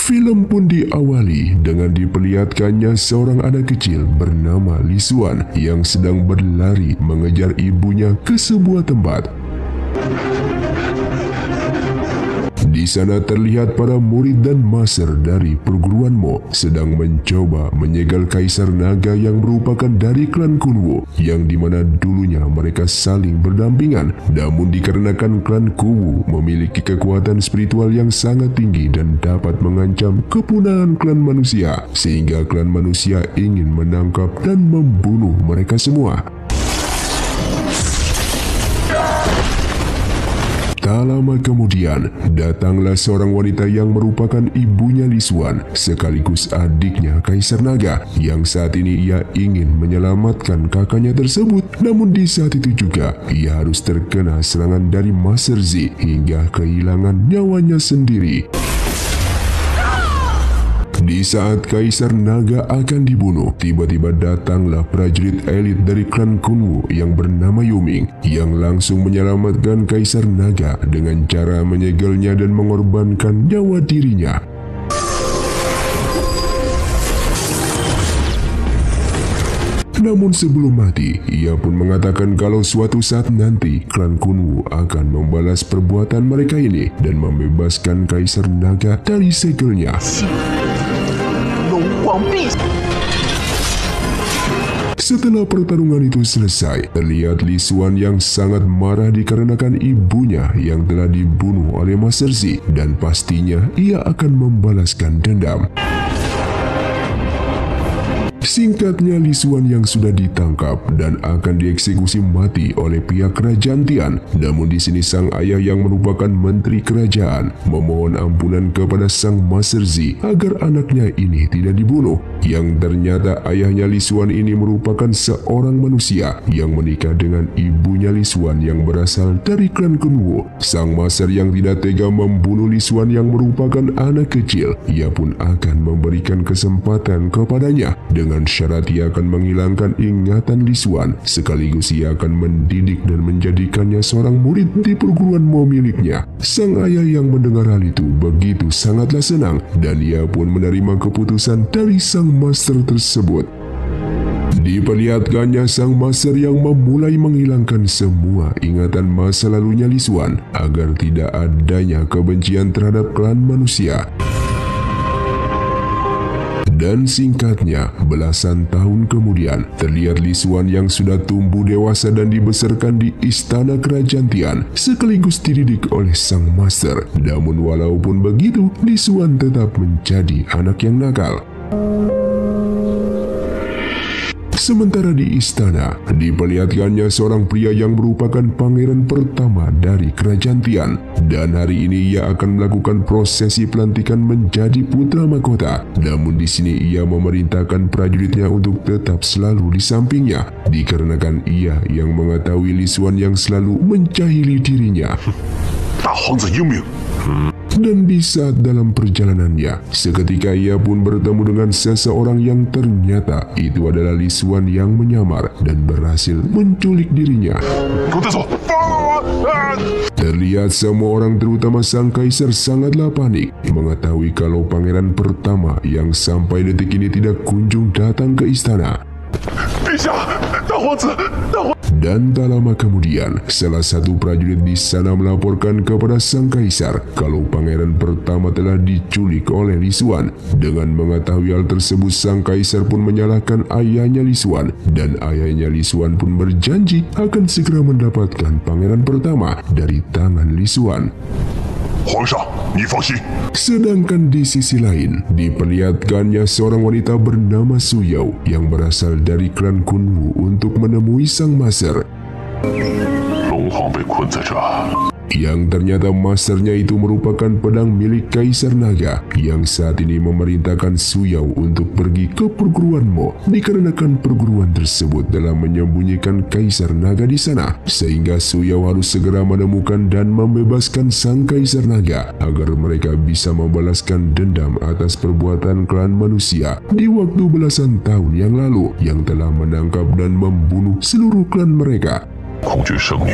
Film pun diawali dengan diperlihatkannya seorang anak kecil bernama Li Xuan yang sedang berlari mengejar ibunya ke sebuah tempat. Di sana terlihat para murid dan master dari perguruan Mo sedang mencoba menyegel Kaisar Naga yang merupakan dari klan Kunwu, yang dimana dulunya mereka saling berdampingan. Namun dikarenakan klan Kunwu memiliki kekuatan spiritual yang sangat tinggi dan dapat mengancam kepunahan klan manusia, sehingga klan manusia ingin menangkap dan membunuh mereka semua. Tak lama kemudian, datanglah seorang wanita yang merupakan ibunya Li Xuan, sekaligus adiknya Kaisar Naga, yang saat ini ia ingin menyelamatkan kakaknya tersebut. Namun di saat itu juga, ia harus terkena serangan dari Master Z hingga kehilangan nyawanya sendiri. Di saat Kaisar Naga akan dibunuh, tiba-tiba datanglah prajurit elit dari klan Kunwu yang bernama Yuming, yang langsung menyelamatkan Kaisar Naga dengan cara menyegelnya dan mengorbankan nyawa dirinya. Namun sebelum mati, ia pun mengatakan kalau suatu saat nanti klan Kunwu akan membalas perbuatan mereka ini dan membebaskan Kaisar Naga dari segelnya. Setelah pertarungan itu selesai, terlihat Li Xuan yang sangat marah dikarenakan ibunya yang telah dibunuh oleh Master Z, dan pastinya ia akan membalaskan dendam. Singkatnya, Li Xuan yang sudah ditangkap dan akan dieksekusi mati oleh pihak kerajaan Tian. Namun di sini sang ayah yang merupakan menteri kerajaan memohon ampunan kepada sang Master Z agar anaknya ini tidak dibunuh. Yang ternyata ayahnya Li Xuan ini merupakan seorang manusia yang menikah dengan ibunya Li Xuan yang berasal dari klan Kunwu. Sang Master yang tidak tega membunuh Li Xuan yang merupakan anak kecil, ia pun akan memberikan kesempatan kepadanya dengan syarat ia akan menghilangkan ingatan Li Xuan, sekaligus ia akan mendidik dan menjadikannya seorang murid di perguruan Mo miliknya. Sang ayah yang mendengar hal itu begitu sangatlah senang, dan ia pun menerima keputusan dari sang master tersebut. Diperlihatkannya sang master yang memulai menghilangkan semua ingatan masa lalunya Li Xuan agar tidak adanya kebencian terhadap klan manusia. Dan singkatnya, belasan tahun kemudian, terlihat Li Xuan yang sudah tumbuh dewasa dan dibesarkan di istana kerajaan Tian, sekaligus dididik oleh sang master. Namun walaupun begitu, Li Xuan tetap menjadi anak yang nakal. Sementara di istana, diperlihatkannya seorang pria yang merupakan pangeran pertama dari kerajaan Tian, dan hari ini ia akan melakukan prosesi pelantikan menjadi putra mahkota. Namun di sini ia memerintahkan prajuritnya untuk tetap selalu di sampingnya, dikarenakan ia yang mengetahui Li Xuan yang selalu menjahili dirinya. Dan di saat dalam perjalanannya, seketika ia pun bertemu dengan seseorang yang ternyata itu adalah Li Xuan yang menyamar dan berhasil menculik dirinya. Terlihat semua orang terutama sang kaisar sangatlah panik mengetahui kalau pangeran pertama yang sampai detik ini tidak kunjung datang ke istana. Dan tak lama kemudian, salah satu prajurit di sana melaporkan kepada sang kaisar kalau pangeran pertama telah diculik oleh Li Xuan. Dengan mengetahui hal tersebut, sang kaisar pun menyalahkan ayahnya Li Xuan, dan ayahnya Li Xuan pun berjanji akan segera mendapatkan pangeran pertama dari tangan Li Xuan. Sedangkan di sisi lain, diperlihatkannya seorang wanita bernama Su Yao yang berasal dari klan Kunwu untuk menemui sang master. Yang ternyata masternya itu merupakan pedang milik Kaisar Naga yang saat ini memerintahkan Su Yao untuk pergi ke perguruan Mo, dikarenakan perguruan tersebut telah menyembunyikan Kaisar Naga di sana, sehingga Su Yao harus segera menemukan dan membebaskan sang Kaisar Naga agar mereka bisa membalaskan dendam atas perbuatan klan manusia di waktu belasan tahun yang lalu yang telah menangkap dan membunuh seluruh klan mereka. 突厥圣女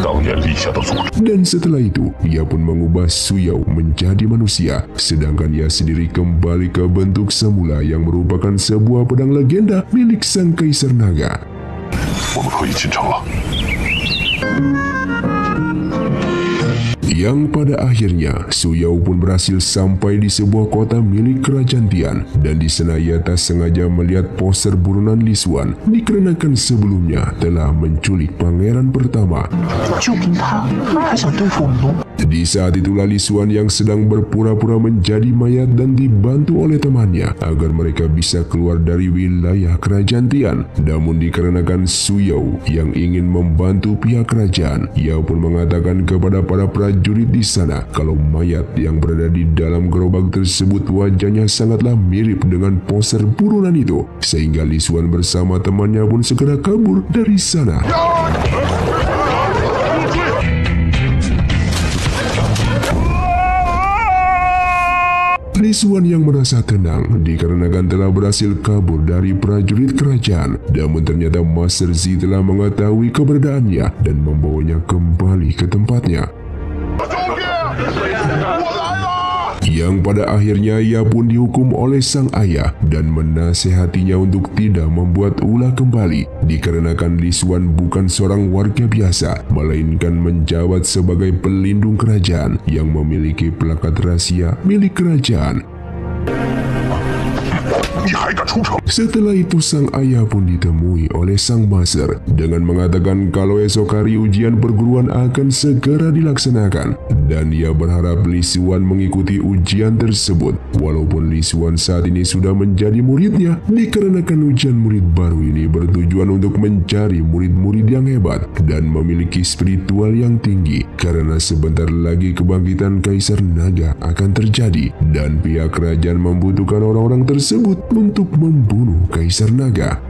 当年立下的诅咒。 Dan setelah itu, ia pun mengubah Su Yao menjadi manusia, sedangkan ia sendiri kembali ke bentuk semula yang merupakan sebuah pedang legenda milik sang Kaisar Naga. 我们可以进城了。 Yang pada akhirnya, Su Yao pun berhasil sampai di sebuah kota milik kerajaan Tian, dan di sana ia tak sengaja melihat poster buronan Li Xuan dikarenakan sebelumnya telah menculik pangeran pertama. 就凭他还想对付我们龙？ Di saat itulah Li Xuan yang sedang berpura-pura menjadi mayat dan dibantu oleh temannya agar mereka bisa keluar dari wilayah kerajaan Tian. Namun dikarenakan Su Yao yang ingin membantu pihak kerajaan, ia pun mengatakan kepada para prajurit di sana kalau mayat yang berada di dalam gerobak tersebut wajahnya sangatlah mirip dengan poster buronan itu, sehingga Li Xuan bersama temannya pun segera kabur dari sana. Li Xuan yang merasa tenang dikarenakan telah berhasil kabur dari prajurit kerajaan, namun ternyata Master Z telah mengetahui keberadaannya dan membawanya kembali ke tempatnya. Yang pada akhirnya ia pun dihukum oleh sang ayah dan menasehatinya untuk tidak membuat ulah kembali, dikarenakan Li Xuan bukan seorang warga biasa, melainkan menjabat sebagai pelindung kerajaan yang memiliki pelakat rahasia milik kerajaan. Setelah itu sang ayah pun ditemui oleh sang master dengan mengatakan kalau esok hari ujian perguruan akan segera dilaksanakan, dan ia berharap Li Xuan mengikuti ujian tersebut walaupun Li Xuan saat ini sudah menjadi muridnya, dikarenakan ujian murid baru ini bertujuan untuk mencari murid-murid yang hebat dan memiliki spiritual yang tinggi, karena sebentar lagi kebangkitan Kaisar Naga akan terjadi dan pihak kerajaan membutuhkan orang-orang tersebut untuk membunuh Kaisar Naga.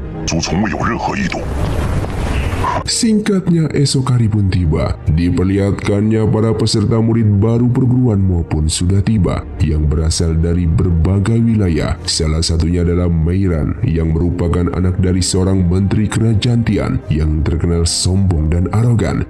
Singkatnya, esok hari pun tiba. Diperlihatkannya para peserta murid baru perguruan maupun sudah tiba yang berasal dari berbagai wilayah. Salah satunya adalah Meiran yang merupakan anak dari seorang menteri kerajaan Tian yang terkenal sombong dan arogan.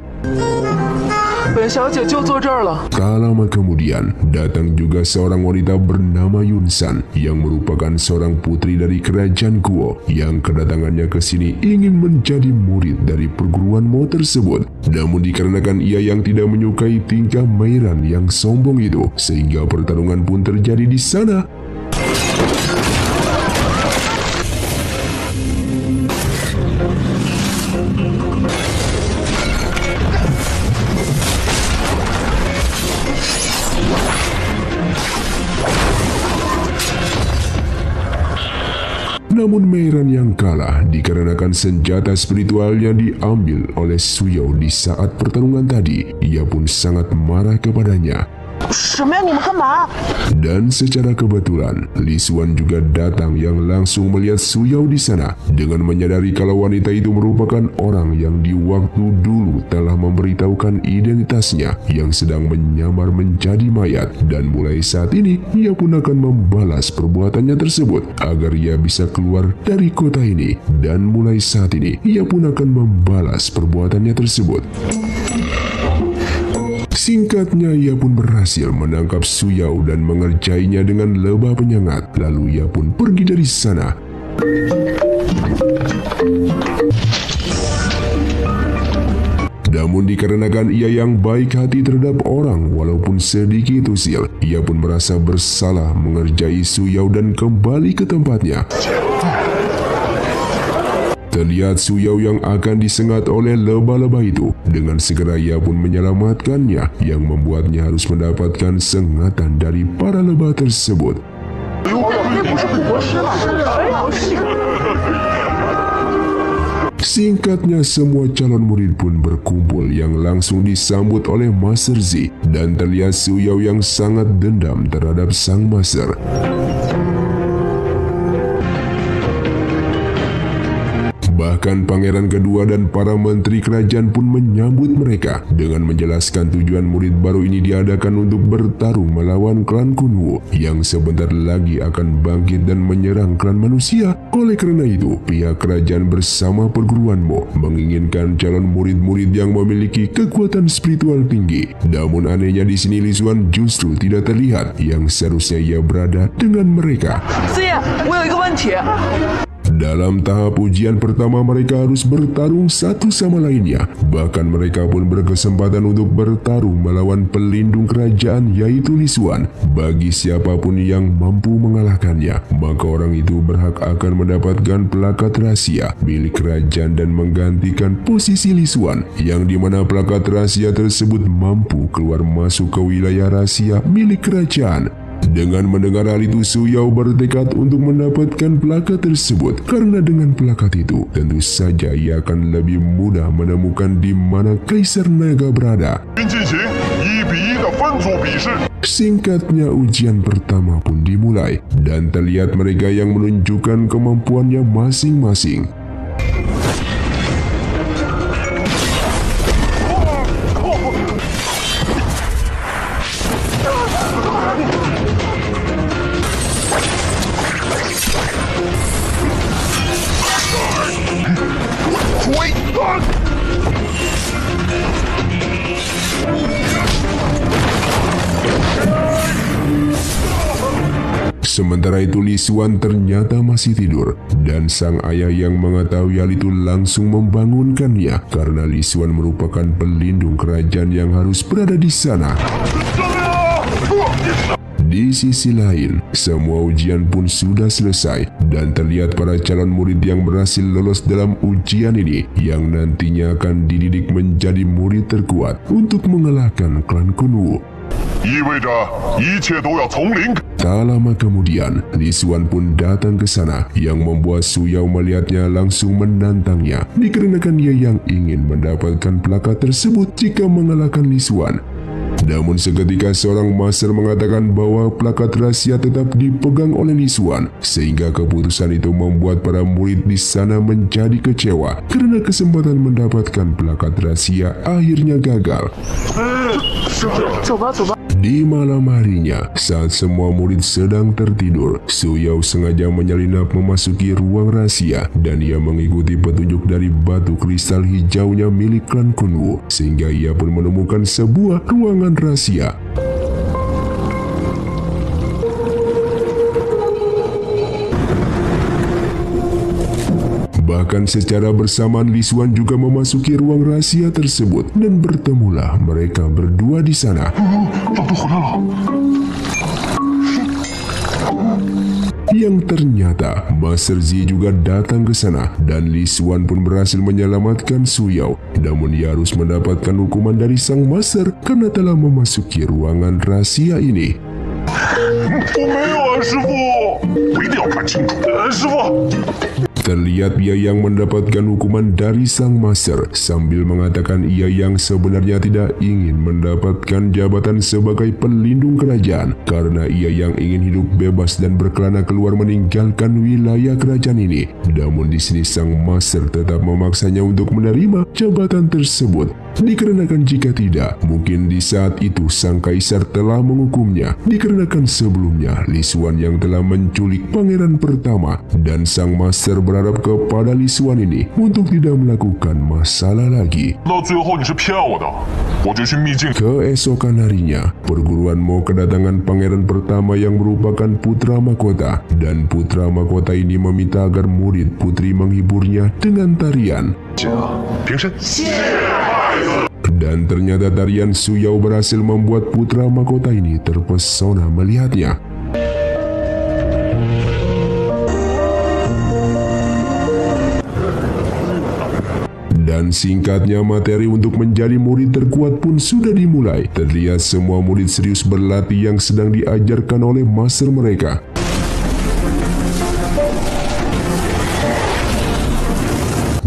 本小姐就坐这儿了。 Tak lama kemudian, datang juga seorang wanita bernama Yun San yang merupakan seorang putri dari kerajaan Guo yang kedatangannya ke sini ingin menjadi murid dari perguruan Mo tersebut. Namun dikarenakan ia yang tidak menyukai tingkah Meiran yang sombong itu, sehingga pertarungan pun terjadi di sana. Namun Meiran yang kalah dikarenakan senjata spiritualnya diambil oleh Su Yao di saat pertarungan tadi. Ia pun sangat marah kepadanya. 什么呀？你们干嘛？ Dan secara kebetulan, Li Xuan juga datang yang langsung melihat Su Yao di sana dengan menyadari kalau wanita itu merupakan orang yang di waktu dulu telah memberitahukan identitasnya yang sedang menyamar menjadi mayat, dan mulai saat ini ia pun akan membalas perbuatannya tersebut agar ia bisa keluar dari kota ini, dan mulai saat ini ia pun akan membalas perbuatannya tersebut. Singkatnya, ia pun berhasil menangkap Su Yao dan mengerjainya dengan lebah penyengat. Lalu ia pun pergi dari sana. Namun dikarenakan ia yang baik hati terhadap orang walaupun sedikit usil, ia pun merasa bersalah mengerjai Su Yao dan kembali ke tempatnya. Terlihat Su Yao yang akan disengat oleh lebah-lebah itu. Dengan segera ia pun menyelamatkannya, yang membuatnya harus mendapatkan sengatan dari para lebah tersebut. Singkatnya, semua calon murid pun berkumpul yang langsung disambut oleh Master Z, dan terlihat Su Yao yang sangat dendam terhadap sang master. Bahkan pangeran kedua dan para menteri kerajaan pun menyambut mereka dengan menjelaskan tujuan murid baru ini diadakan untuk bertarung melawan klan Kunwu yang sebentar lagi akan bangkit dan menyerang klan manusia. Oleh karena itu, pihak kerajaan bersama perguruan Mo menginginkan calon murid-murid yang memiliki kekuatan spiritual tinggi. Namun anehnya di sini Li Xuan justru tidak terlihat yang seharusnya ia berada dengan mereka. 子夜，我有一个问题。 Dalam tahap ujian pertama mereka harus bertarung satu sama lainnya. Bahkan mereka pun berkesempatan untuk bertarung melawan pelindung kerajaan yaitu Li Xuan. Bagi siapapun yang mampu mengalahkannya, maka orang itu berhak akan mendapatkan plakat rahasia milik kerajaan dan menggantikan posisi Li Xuan, yang dimana plakat rahasia tersebut mampu keluar masuk ke wilayah rahasia milik kerajaan. Dengan mendengar hal itu, Su Yao bertekad untuk mendapatkan plakat tersebut karena dengan plakat itu tentu saja ia akan lebih mudah menemukan di mana Kaisar Naga berada. Singkatnya ujian pertama pun dimulai dan terlihat mereka yang menunjukkan kemampuannya masing-masing. Sementara itu Li Xuan ternyata masih tidur dan sang ayah yang mengetahui hal itu langsung membangunkannya karena Li Xuan merupakan pelindung kerajaan yang harus berada di sana. Di sisi lain, semua ujian pun sudah selesai dan terlihat para calon murid yang berhasil lolos dalam ujian ini yang nantinya akan dididik menjadi murid terkuat untuk mengalahkan klan Kunwu. Tak lama kemudian, Li Xuan pun datang ke sana yang membuat Su Yao melihatnya langsung menantangnya dikarenakan ia yang ingin mendapatkan plakat tersebut jika mengalahkan Li Xuan. Namun seketika seorang master mengatakan bahwa plakat rahasia tetap dipegang oleh Li Xuan, sehingga keputusan itu membuat para murid di sana menjadi kecewa karena kesempatan mendapatkan plakat rahasia akhirnya gagal. Di malam harinya, saat semua murid sedang tertidur, Su Yao sengaja menyelinap memasuki ruang rahasia dan ia mengikuti petunjuk dari batu kristal hijaunya milik klan Kunwu, sehingga ia pun menemukan sebuah ruangan rahasia. Bahkan secara bersamaan Li Xuan juga memasuki ruang rahasia tersebut dan bertemulah mereka berdua di sana. Yang ternyata Master Zi juga datang ke sana dan Li Xuan pun berhasil menyelamatkan Su Yao. Namun ia harus mendapatkan hukuman dari sang master karena telah memasuki ruangan rahasia ini. Terlihat ia yang mendapatkan hukuman dari sang master sambil mengatakan ia yang sebenarnya tidak ingin mendapatkan jabatan sebagai pelindung kerajaan karena ia yang ingin hidup bebas dan berkelana keluar meninggalkan wilayah kerajaan ini. Namun di sini sang master tetap memaksanya untuk menerima jabatan tersebut dikarenakan jika tidak, mungkin di saat itu sang kaisar telah menghukumnya dikarenakan sebelumnya Li Xuan yang telah menculik pangeran pertama dan sang master berharap kepada Li Xuan ini untuk tidak melakukan masalah lagi. Keesokan harinya, perguruan Mo kedatangan pangeran pertama yang merupakan putra mahkota dan putra mahkota ini meminta agar murid putri menghiburnya dengan tarian. Dan ternyata tarian Su Yao berhasil membuat putra mahkota ini terpesona melihatnya. Dan singkatnya materi untuk menjadi murid terkuat pun sudah dimulai. Terlihat semua murid serius berlatih yang sedang diajarkan oleh master mereka.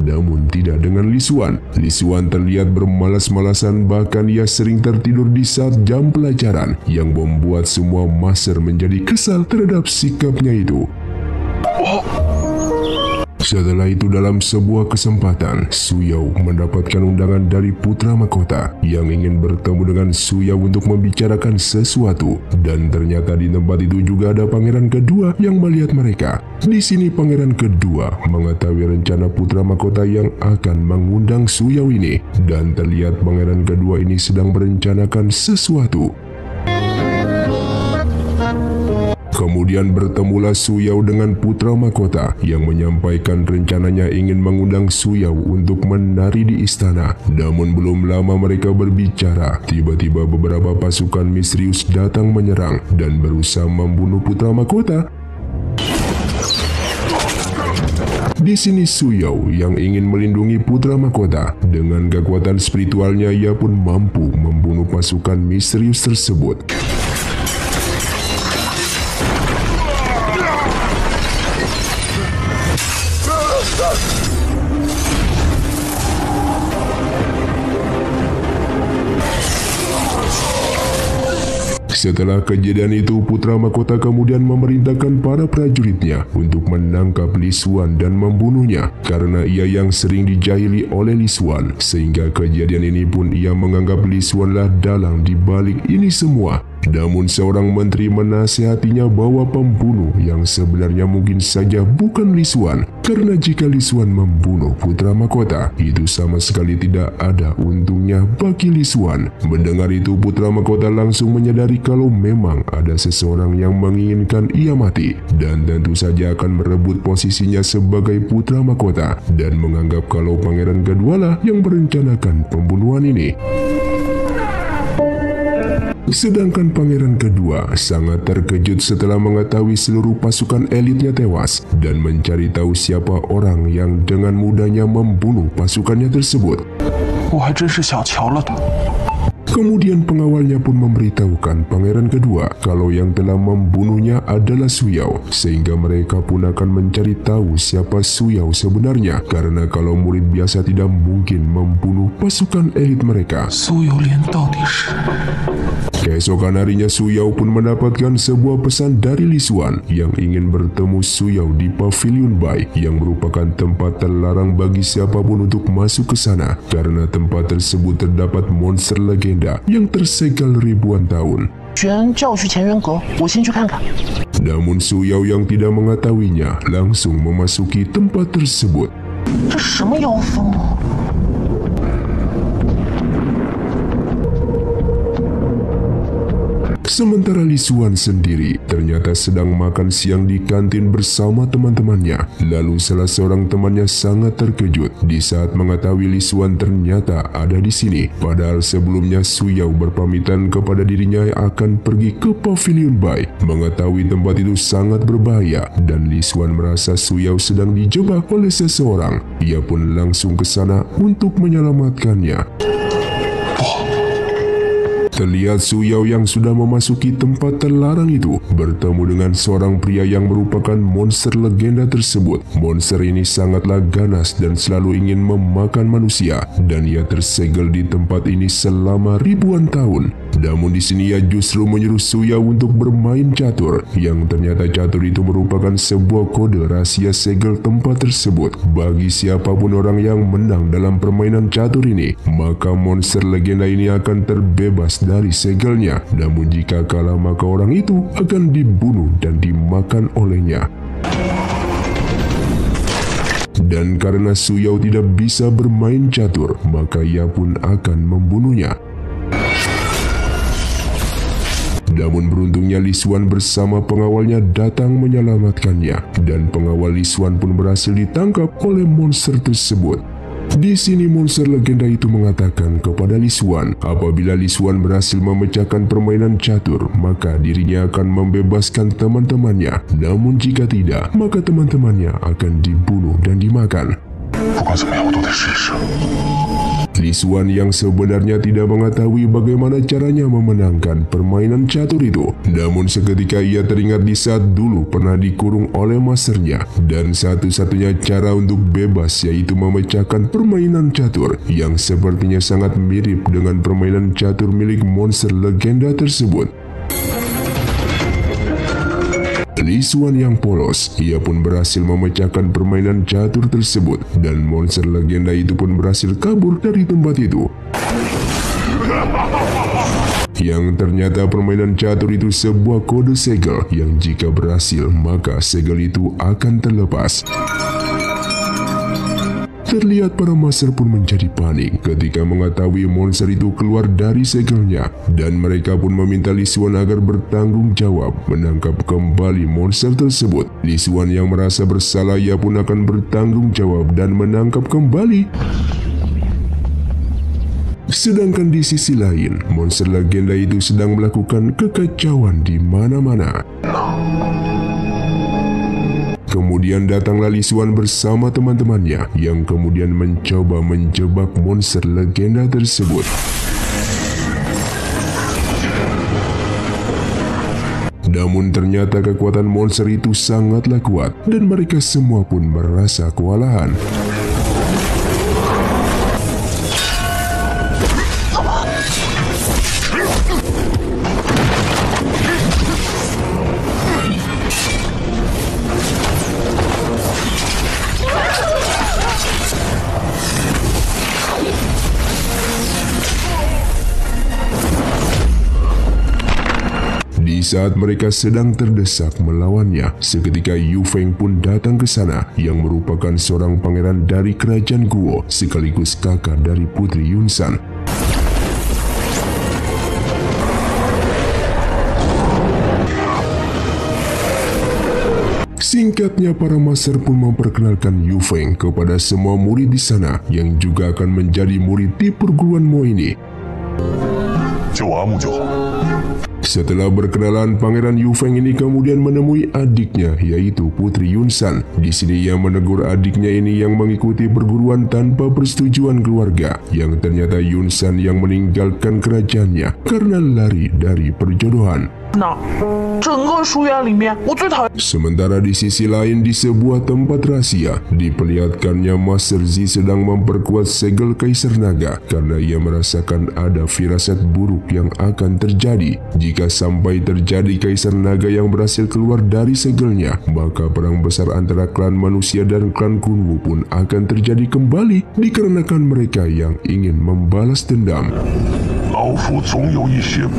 Namun tidak dengan Li Xuan. Li Xuan terlihat bermalas-malasan, bahkan ia sering tertidur di saat jam pelajaran yang membuat semua master menjadi kesal terhadap sikapnya itu. Setelah itu dalam sebuah kesempatan, Su Yao mendapatkan undangan dari putra mahkota yang ingin bertemu dengan Su Yao untuk membicarakan sesuatu. Dan ternyata di tempat itu juga ada pangeran kedua yang melihat mereka. Di sini pangeran kedua mengetahui rencana putra mahkota yang akan mengundang Su Yao ini. Dan terlihat pangeran kedua ini sedang merencanakan sesuatu. Kemudian bertemulah Su Yao dengan putra mahkota yang menyampaikan rencananya ingin mengundang Su Yao untuk menari di istana. Namun belum lama mereka berbicara, tiba-tiba beberapa pasukan misterius datang menyerang dan berusaha membunuh putra mahkota. Di sini Su Yao yang ingin melindungi putra mahkota, dengan kekuatan spiritualnya ia pun mampu membunuh pasukan misterius tersebut. Setelah kejadian itu, putra mahkota kemudian memerintahkan para prajuritnya untuk menangkap Li Xuan dan membunuhnya karena ia yang sering dijahili oleh Li Xuan, sehingga kejadian ini pun ia menganggap Li Xuan lah dalang di balik ini semua. Namun seorang menteri menasihatinya bahwa pembunuh yang sebenarnya mungkin saja bukan Li Xuan, karena jika Li Xuan membunuh putra mahkota, itu sama sekali tidak ada untungnya bagi Li Xuan. Mendengar itu, putra mahkota langsung menyadari kalau memang ada seseorang yang menginginkan ia mati, dan tentu saja akan merebut posisinya sebagai putra mahkota, dan menganggap kalau pangeran kedualah yang merencanakan pembunuhan ini. Sedangkan pangeran kedua sangat terkejut setelah mengetahui seluruh pasukan elitnya tewas dan mencari tahu siapa orang yang dengan mudahnya membunuh pasukannya tersebut. Kemudian pengawalnya pun memberitahukan pangeran kedua kalau yang telah membunuhnya adalah Su Yao, sehingga mereka pun akan mencari tahu siapa Su Yao sebenarnya, karena kalau murid biasa tidak mungkin membunuh pasukan elit mereka. Keesokan harinya Su Yao pun mendapatkan sebuah pesan dari Li Xuan yang ingin bertemu Su Yao di Pavilion Bai, yang merupakan tempat terlarang bagi siapapun untuk masuk ke sana karena tempat tersebut terdapat monster legenda yang tersegel ribuan tahun. Namun Su Yao yang tidak mengetahuinya langsung memasuki tempat tersebut. Sementara Li Xuan sendiri ternyata sedang makan siang di kantin bersama teman-temannya. Lalu salah seorang temannya sangat terkejut di saat mengetahui Li Xuan ternyata ada di sini. Padahal sebelumnya Su Yao berpamitan kepada dirinya akan pergi ke Pavilion Bai. Mengetahui tempat itu sangat berbahaya dan Li Xuan merasa Su Yao sedang dijebak oleh seseorang. Ia pun langsung ke sana untuk menyelamatkannya. Terlihat Su Yao yang sudah memasuki tempat terlarang itu bertemu dengan seorang pria yang merupakan monster legenda tersebut. Monster ini sangatlah ganas dan selalu ingin memakan manusia, dan ia tersegel di tempat ini selama ribuan tahun. Namun di sini ia justru menyuruh Su Yao untuk bermain catur, yang ternyata catur itu merupakan sebuah kode rahasia segel tempat tersebut. Bagi siapapun orang yang menang dalam permainan catur ini, maka monster legenda ini akan terbebas dari segelnya. Namun jika kalah, maka orang itu akan dibunuh dan dimakan olehnya. Dan karena Su Yao tidak bisa bermain catur, maka ia pun akan membunuhnya. Namun beruntungnya Li Xuan bersama pengawalnya datang menyelamatkannya, dan pengawal Li Xuan pun berhasil ditangkap oleh monster tersebut. Di sini monster legenda itu mengatakan kepada Li Xuan, apabila Li Xuan berhasil memecahkan permainan catur, maka dirinya akan membebaskan teman-temannya. Namun jika tidak, maka teman-temannya akan dibunuh dan dimakan. Li Xuan yang sebenarnya tidak mengetahui bagaimana caranya memenangkan permainan catur itu. Namun seketika ia teringat di saat dulu pernah dikurung oleh masternya, dan satu-satunya cara untuk bebas yaitu memecahkan permainan catur yang sepertinya sangat mirip dengan permainan catur milik monster legenda tersebut. Li Xuan yang polos, ia pun berhasil memecahkan permainan catur tersebut dan monster legenda itu pun berhasil kabur dari tempat itu. Yang ternyata permainan catur itu sebuah kode segel yang jika berhasil maka segel itu akan terlepas. Terlihat para master pun menjadi panik ketika mengetahui monster itu keluar dari segelnya dan mereka pun meminta Li Xuan agar bertanggung jawab menangkap kembali monster tersebut. Li Xuan yang merasa bersalah ia pun akan bertanggung jawab dan menangkap kembali. Sedangkan di sisi lain, monster legenda itu sedang melakukan kekacauan di mana-mana. Kemudian datanglah Li Xuan bersama teman-temannya yang kemudian mencoba menjebak monster legenda tersebut. Namun ternyata kekuatan monster itu sangatlah kuat dan mereka semua pun merasa kewalahan. Di saat mereka sedang terdesak melawannya, seketika Yu Feng pun datang ke sana yang merupakan seorang pangeran dari kerajaan Guo sekaligus kakak dari Putri Yunsan. Singkatnya, para master pun memperkenalkan Yu Feng kepada semua murid di sana yang juga akan menjadi murid di perguruan Mo ini. Setelah berkenalan, Pangeran Yu Feng ini kemudian menemui adiknya yaitu Putri Yunsan. Di sini ia menegur adiknya ini yang mengikuti perguruan tanpa persetujuan keluarga, yang ternyata Yunsan yang meninggalkan kerajaannya karena lari dari perjodohan. Sementara di sisi lain, di sebuah tempat rahasia, diperlihatkannya Master Zi sedang memperkuat segel Kaisar Naga karena ia merasakan ada firasat buruk yang akan terjadi. Jika sampai terjadi Kaisar Naga yang berhasil keluar dari segelnya, maka perang besar antara klan manusia dan klan Kunwu pun akan terjadi kembali dikarenakan mereka yang ingin membalas dendam.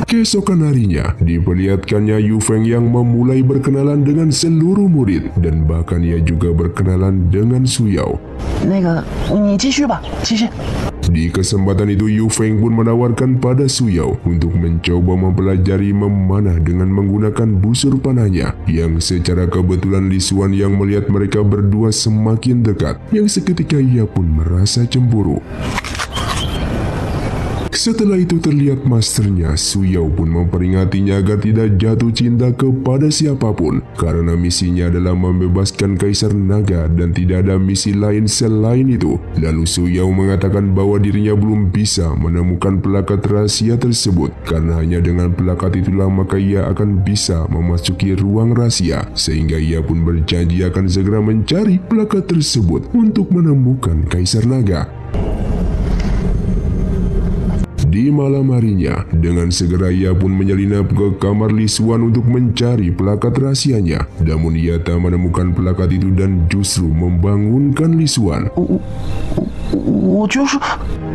Keesokan harinya, diperlihatkannya Yu Feng yang memulai berkenalan dengan seluruh murid dan bahkan ia juga berkenalan dengan Su Yao. Di kesempatan itu, Yu Feng pun menawarkan pada Su Yao untuk mencoba mempelajari memanah dengan menggunakan busur panahnya, yang secara kebetulan Li Xuan yang melihat mereka berdua semakin dekat, yang seketika ia pun merasa cemburu. Setelah itu terlihat masternya Su Yao pun memperingatinya agar tidak jatuh cinta kepada siapapun karena misinya adalah membebaskan Kaisar Naga dan tidak ada misi lain selain itu. Lalu Su Yao mengatakan bahwa dirinya belum bisa menemukan pelakat rahasia tersebut karena hanya dengan pelakat itulah maka ia akan bisa memasuki ruang rahasia, sehingga ia pun berjanji akan segera mencari pelakat tersebut untuk menemukan Kaisar Naga. Di malam harinya, dengan segera ia pun menyelinap ke kamar Li Xuan untuk mencari pelakat rahasianya. Namun ia tak menemukan pelakat itu dan justru membangunkan Li Xuan.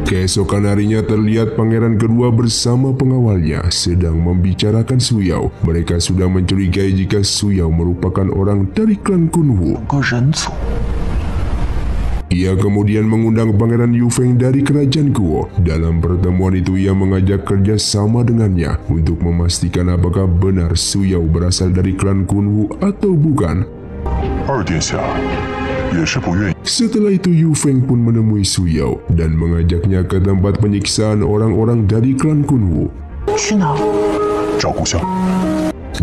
Keesokan harinya terlihat pangeran kedua bersama pengawalnya sedang membicarakan Su Yao. Mereka sudah mencurigai jika Su Yao merupakan orang dari klan Kunwu. Ia kemudian mengundang Pangeran Yu Feng dari kerajaan Guo. Dalam pertemuan itu ia mengajak kerjasama dengannya untuk memastikan apakah benar Su Yao berasal dari klan Kunwu atau bukan. Setelah itu Yu Feng pun menemui Su Yao dan mengajaknya ke tempat penyiksaan orang-orang dari klan Kunwu.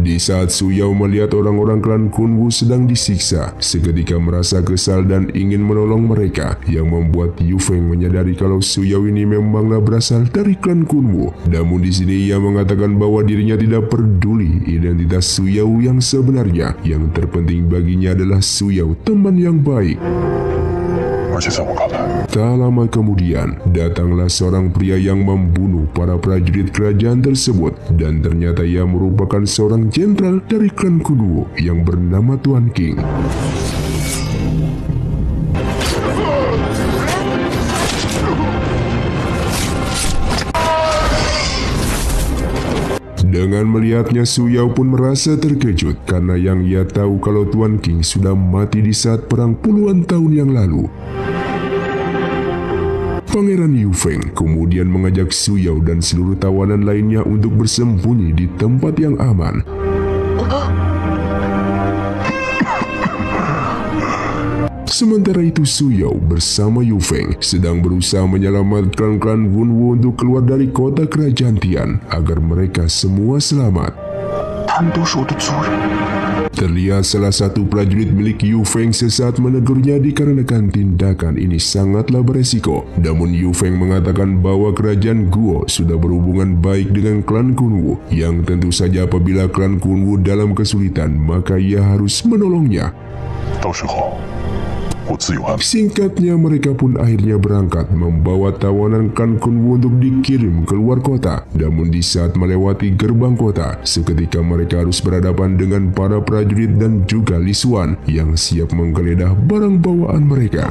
Di saat Su Yao melihat orang-orang klan Kunwu sedang disiksa, seketika merasa kesal dan ingin menolong mereka, yang membuat Yu Feng menyadari kalau Su Yao ini memanglah berasal dari klan Kunwu. Namun di sini ia mengatakan bahwa dirinya tidak peduli identitas Su Yao yang sebenarnya. Yang terpenting baginya adalah Su Yao teman yang baik. 而且在我看来， Tak lama kemudian, datanglah seorang pria yang membunuh para prajurit kerajaan tersebut dan ternyata ia merupakan seorang jenderal dari klan Kunwu yang bernama Tuan King. Dengan melihatnya, Su Yao pun merasa terkejut karena yang ia tahu kalau Tuan King sudah mati di saat perang puluhan tahun yang lalu. Pangeran Yu Feng kemudian mengajak Su Yao dan seluruh tawanan lainnya untuk bersembunyi di tempat yang aman. Sementara itu Su Yao bersama Yu Feng sedang berusaha menyelamatkan klan Wunwu untuk keluar dari kota kerajaan Tian agar mereka semua selamat. Terlihat salah satu prajurit milik Yu Feng sesaat menegurnya dikarenakan tindakan ini sangatlah beresiko. Namun Yu Feng mengatakan bahwa kerajaan Guo sudah berhubungan baik dengan klan Kunwu, yang tentu saja apabila klan Kunwu dalam kesulitan maka ia harus menolongnya. 到时候我自有安排。 Singkatnya mereka pun akhirnya berangkat membawa tawanan klan Kunwu untuk dikirim keluar kota. Namun di saat melewati gerbang kota, seketika mereka harus berhadapan dengan para prajurit dan juga Li Xuan yang siap menggeledah barang bawaan mereka.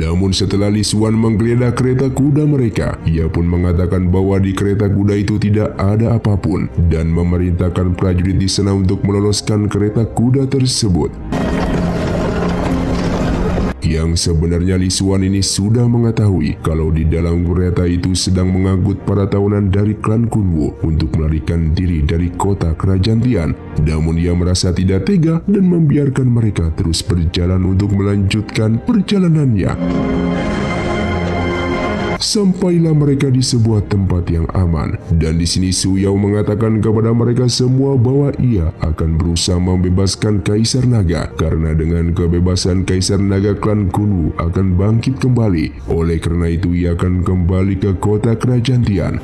Namun setelah Li Xuan menggeledah kereta kuda mereka, ia pun mengatakan bahwa di kereta kuda itu tidak ada apapun dan memerintahkan prajurit di sana untuk meloloskan kereta kuda tersebut. Yang sebenarnya Li Xuan ini sudah mengetahui kalau di dalam kereta itu sedang mengangkut para tawanan dari klan Kunwu untuk melarikan diri dari kota kerajaan Tian. Namun ia merasa tidak tega dan membiarkan mereka terus berjalan untuk melanjutkan perjalanannya. Sampailah mereka di sebuah tempat yang aman, dan di sini Su Yao mengatakan kepada mereka semua bahwa ia akan berusaha membebaskan Kaisar Naga karena dengan kebebasan Kaisar Naga klan Kunwu akan bangkit kembali. Oleh karena itu ia akan kembali ke kota kerajaan Tian.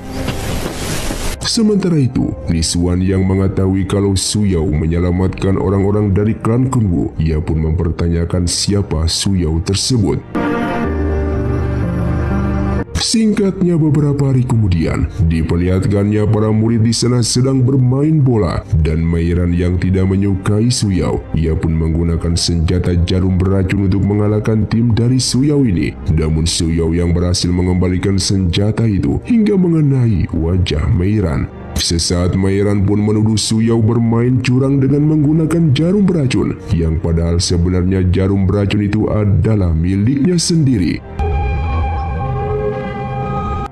Sementara itu, Li Xuan yang mengetahui kalau Su Yao menyelamatkan orang-orang dari klan Kunwu, ia pun mempertanyakan siapa Su Yao tersebut. Singkatnya beberapa hari kemudian, diperlihatkannya para murid di sana sedang bermain bola dan Mei Ran yang tidak menyukai Su Yao. Ia pun menggunakan senjata jarum beracun untuk mengalahkan tim dari Su Yao ini. Namun Su Yao yang berhasil mengembalikan senjata itu hingga mengenai wajah Mei Ran. Sesaat Mei Ran pun menuduh Su Yao bermain curang dengan menggunakan jarum beracun, yang padahal sebenarnya jarum beracun itu adalah miliknya sendiri.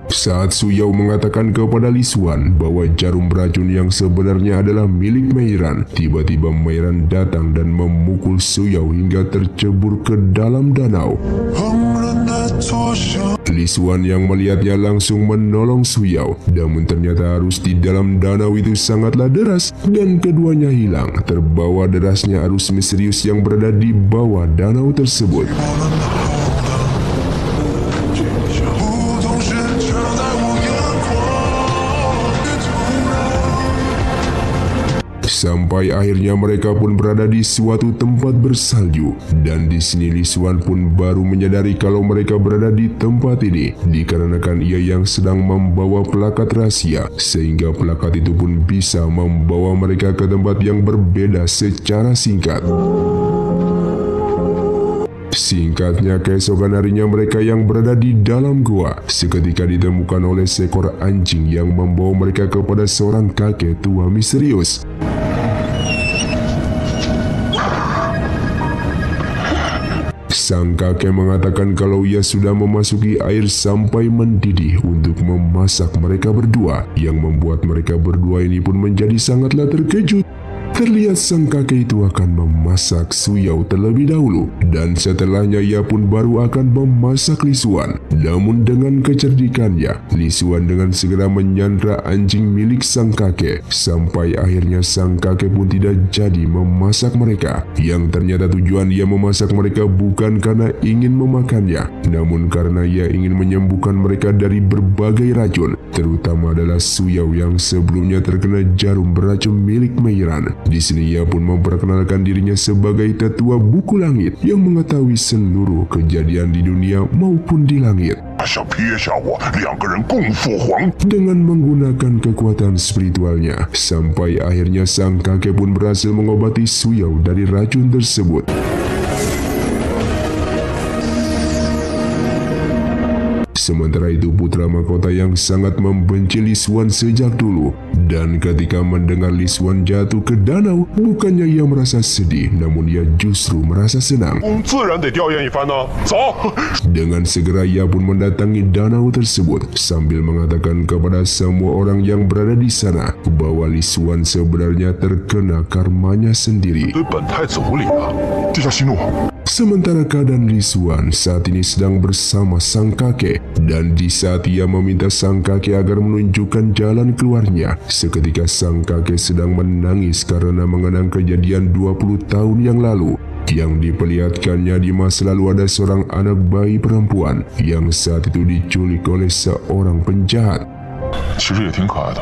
Saat Su Yao mengatakan kepada Li Xuan bahwa jarum beracun yang sebenarnya adalah milik Mei Ran, tiba-tiba Mei Ran datang dan memukul Su Yao hingga tercebur ke dalam danau. Li Xuan yang melihatnya langsung menolong Su Yao, namun ternyata arus di dalam danau itu sangatlah deras dan keduanya hilang terbawa derasnya arus misterius yang berada di bawah danau tersebut. Sampai akhirnya mereka pun berada di suatu tempat bersalju, dan di sini Li Xuan pun baru menyadari kalau mereka berada di tempat ini dikarenakan ia yang sedang membawa plakat rahasia, sehingga plakat itu pun bisa membawa mereka ke tempat yang berbeda secara singkat. Singkatnya, keesokan harinya mereka yang berada di dalam gua seketika ditemukan oleh seekor anjing yang membawa mereka kepada seorang kakek tua misterius. Sang kakek mengatakan kalau ia sudah memasuki air sampai mendidih untuk memasak mereka berdua, yang membuat mereka berdua ini pun menjadi sangatlah terkejut. Terlihat sang kakek itu akan memasak Su Yao terlebih dahulu, dan setelahnya ia pun baru akan memasak Li Xuan. Namun dengan kecerdikannya, Li Xuan dengan segera menyandra anjing milik sang kakek, sampai akhirnya sang kakek pun tidak jadi memasak mereka, yang ternyata tujuan ia memasak mereka bukan karena ingin memakannya, namun karena ia ingin menyembuhkan mereka dari berbagai racun, terutama adalah Su Yao yang sebelumnya terkena jarum beracun milik Mei Ran. Di sini ia pun memperkenalkan dirinya sebagai tetua buku langit yang mengetahui seluruh kejadian di dunia maupun di langit. 想撇下我，2个人共赴黄。 Dengan menggunakan kekuatan spiritualnya, sampai akhirnya sang kakek pun berhasil mengobati Su Yao dari racun tersebut. Sementara itu putra mahkota yang sangat membenci Li Xuan sejak dulu, dan ketika mendengar Li Xuan jatuh ke danau, bukannya ia merasa sedih, namun ia justru merasa senang. 自然得吊唁一番呢。走。 Dengan segera ia pun mendatangi danau tersebut sambil mengatakan kepada semua orang yang berada di sana bahwa Li Xuan sebenarnya terkena karmanya sendiri. 对本太子无礼了，地下息怒。 Sementara keadaan Li Xuan saat ini sedang bersama sang kakek, dan di saat ia meminta sang kakek agar menunjukkan jalan keluarnya, seketika sang kakek sedang menangis karena mengenang kejadian 20 tahun yang lalu. Yang diperlihatkannya di masa lalu ada seorang anak bayi perempuan yang saat itu diculik oleh seorang penjahat. 其实也挺可爱的。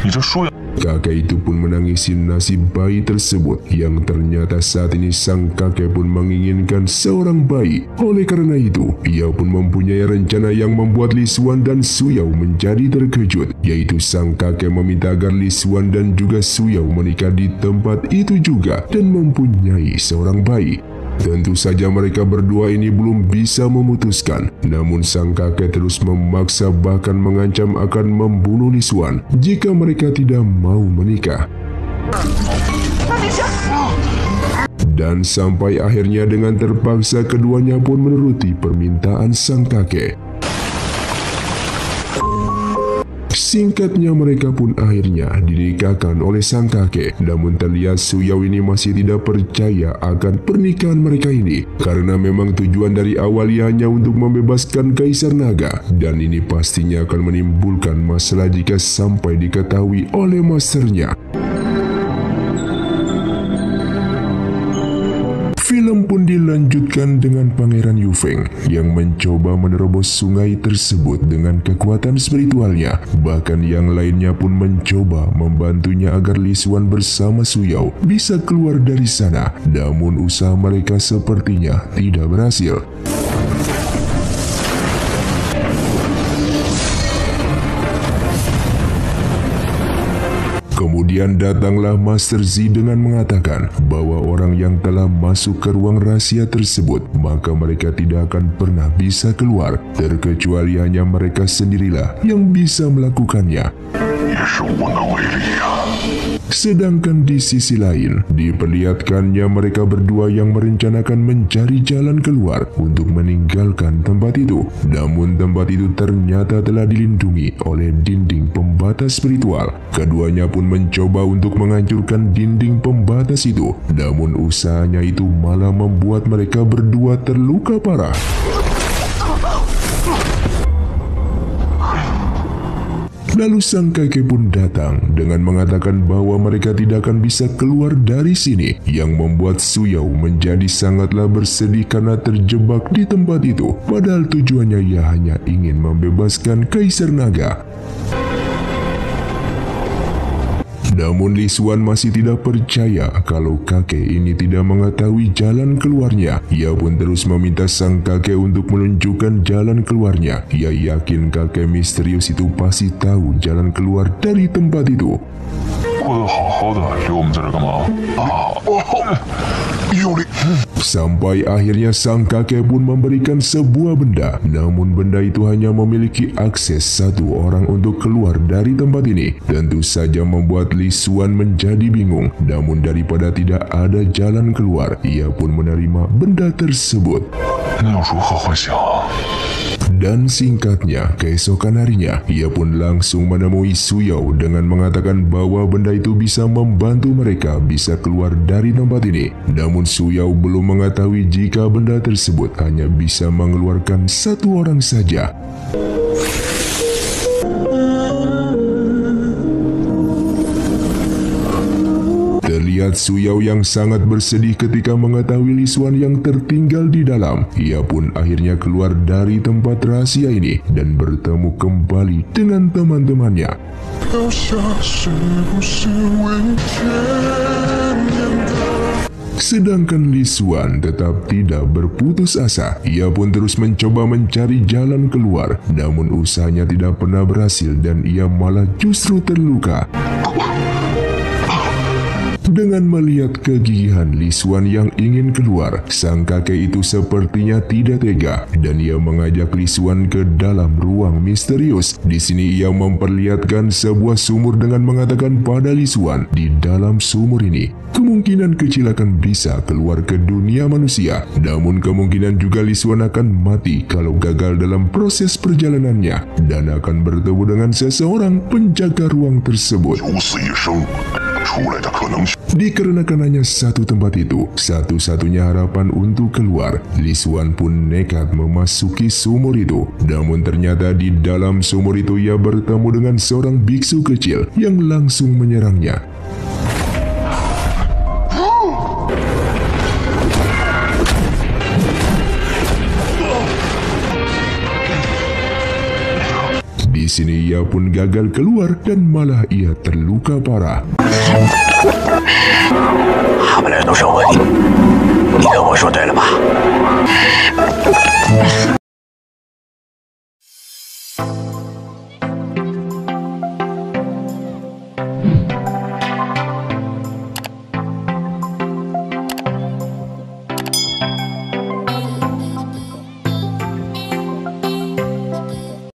你这说呀。 Kakek itu pun menangisi nasib bayi tersebut yang ternyata saat ini sang kakek pun menginginkan seorang bayi. Oleh karena itu, ia pun mempunyai rencana yang membuat Li Xuan dan Su Yao menjadi terkejut, yaitu sang kakek meminta agar Li Xuan dan juga Su Yao menikah di tempat itu juga dan mempunyai seorang bayi. Tentu saja mereka berdua ini belum bisa memutuskan, namun sang kakek terus memaksa bahkan mengancam akan membunuh Li Xuan jika mereka tidak mau menikah. Dan sampai akhirnya dengan terpaksa keduanya pun menuruti permintaan sang kakek. Singkatnya mereka pun akhirnya dinikahkan oleh sang kakek. Namun terlihat Su Yao ini masih tidak percaya akan pernikahan mereka ini, karena memang tujuan dari awal ia hanya untuk membebaskan Kaisar Naga, dan ini pastinya akan menimbulkan masalah jika sampai diketahui oleh masternya. Film pun dilanjutkan dengan Pangeran Yu Feng yang mencoba menerobos sungai tersebut dengan kekuatan spiritualnya. Bahkan yang lainnya pun mencoba membantunya agar Li Xuan bersama Su Yao bisa keluar dari sana. Namun usaha mereka sepertinya tidak berhasil. Kemudian datanglah Master Z dengan mengatakan bahwa orang yang telah masuk ke ruang rahasia tersebut, maka mereka tidak akan pernah bisa keluar, terkecuali hanya mereka sendirilah yang bisa melakukannya. Sedangkan di sisi lain, diperlihatkannya mereka berdua yang merencanakan mencari jalan keluar untuk meninggalkan tempat itu. Namun tempat itu ternyata telah dilindungi oleh dinding pembatas spiritual. Keduanya pun mencoba untuk menghancurkan dinding pembatas itu. Namun usahanya itu malah membuat mereka berdua terluka parah. Lalu sang kakek pun datang dengan mengatakan bahwa mereka tidak akan bisa keluar dari sini, yang membuat Su Yao menjadi sangatlah bersedih karena terjebak di tempat itu, padahal tujuannya ia hanya ingin membebaskan Kaisar Naga. Namun Li Xuan masih tidak percaya kalau kakek ini tidak mengetahui jalan keluarnya. Ia pun terus meminta sang kakek untuk menunjukkan jalan keluarnya. Ia yakin kakek misterius itu pasti tahu jalan keluar dari tempat itu. Sampai akhirnya sang kakek pun memberikan sebuah benda, namun benda itu hanya memiliki akses satu orang untuk keluar dari tempat ini. Tentu saja membuat Li Xuan menjadi bingung, namun daripada tidak ada jalan keluar, ia pun menerima benda tersebut. Dan singkatnya, keesokan harinya, ia pun langsung menemui Su Yao dengan mengatakan bahwa benda itu bisa membantu mereka bisa keluar dari tempat ini. Namun Su Yao belum mengetahui jika benda tersebut hanya bisa mengeluarkan satu orang saja. Terlihat Su Yao yang sangat bersedih ketika mengetahui Li Xuan yang tertinggal di dalam. Ia pun akhirnya keluar dari tempat rahasia ini dan bertemu kembali dengan teman-temannya. 跳下，是不是为眷恋的？ Sedangkan Li Xuan tetap tidak berputus asa. Ia pun terus mencoba mencari jalan keluar. Namun usahanya tidak pernah berhasil dan ia malah justru terluka. Dengan melihat kegigihan Li Xuan yang ingin keluar, sang kakek itu sepertinya tidak tega dan ia mengajak Li Xuan ke dalam ruang misterius. Di sini ia memperlihatkan sebuah sumur dengan mengatakan pada Li Xuan, di dalam sumur ini kemungkinan kecil akan bisa keluar ke dunia manusia. Namun kemungkinan juga Li Xuan akan mati kalau gagal dalam proses perjalanannya dan akan bertemu dengan seseorang penjaga ruang tersebut. Dikarenakan hanya satu tempat itu, satu-satunya harapan untuk keluar, Li Xuan pun nekat memasuki sumur itu. Namun ternyata di dalam sumur itu ia bertemu dengan seorang biksu kecil yang langsung menyerangnya. Di sini ia pun gagal keluar dan malah ia terluka parah.